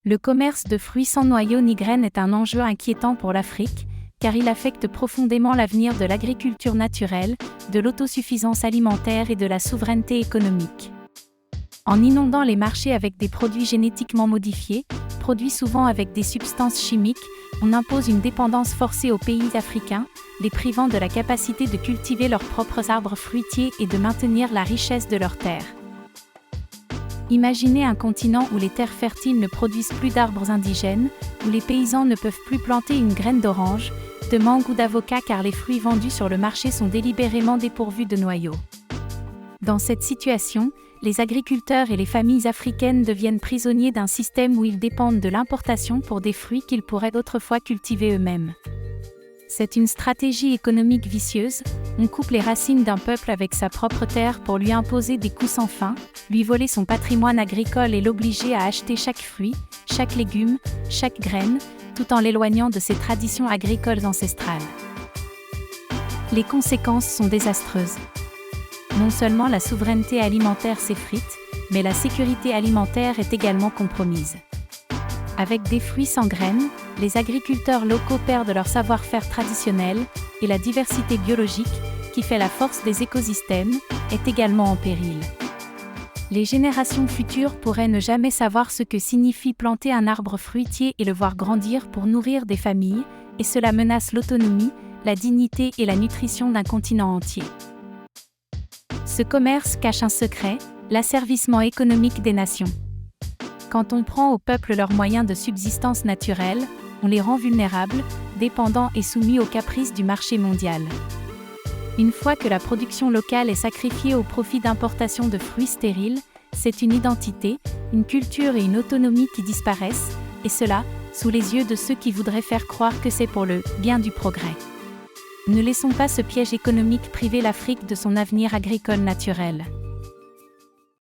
Le commerce de fruits sans noyau ni graines est un enjeu inquiétant pour l'Afrique, car il affecte profondément l'avenir de l'agriculture naturelle, de l'autosuffisance alimentaire et de la souveraineté économique. En inondant les marchés avec des produits génétiquement modifiés, produits souvent avec des substances chimiques, on impose une dépendance forcée aux pays africains, les privant de la capacité de cultiver leurs propres arbres fruitiers et de maintenir la richesse de leurs terres. Imaginez un continent où les terres fertiles ne produisent plus d'arbres indigènes, où les paysans ne peuvent plus planter une graine d'orange, de mangue ou d'avocat car les fruits vendus sur le marché sont délibérément dépourvus de noyaux. Dans cette situation, les agriculteurs et les familles africaines deviennent prisonniers d'un système où ils dépendent de l'importation pour des fruits qu'ils pourraient autrefois cultiver eux-mêmes. C'est une stratégie économique vicieuse, on coupe les racines d'un peuple avec sa propre terre pour lui imposer des coûts sans fin, lui voler son patrimoine agricole et l'obliger à acheter chaque fruit, chaque légume, chaque graine, tout en l'éloignant de ses traditions agricoles ancestrales. Les conséquences sont désastreuses. Non seulement la souveraineté alimentaire s'effrite, mais la sécurité alimentaire est également compromise. Avec des fruits sans graines, les agriculteurs locaux perdent leur savoir-faire traditionnel, et la diversité biologique, qui fait la force des écosystèmes, est également en péril. Les générations futures pourraient ne jamais savoir ce que signifie planter un arbre fruitier et le voir grandir pour nourrir des familles, et cela menace l'autonomie, la dignité et la nutrition d'un continent entier. Ce commerce cache un secret, l'asservissement économique des nations. Quand on prend aux peuples leurs moyens de subsistance naturelle, on les rend vulnérables, dépendants et soumis aux caprices du marché mondial. Une fois que la production locale est sacrifiée au profit d'importations de fruits stériles, c'est une identité, une culture et une autonomie qui disparaissent, et cela, sous les yeux de ceux qui voudraient faire croire que c'est pour le bien du progrès. Ne laissons pas ce piège économique priver l'Afrique de son avenir agricole naturel.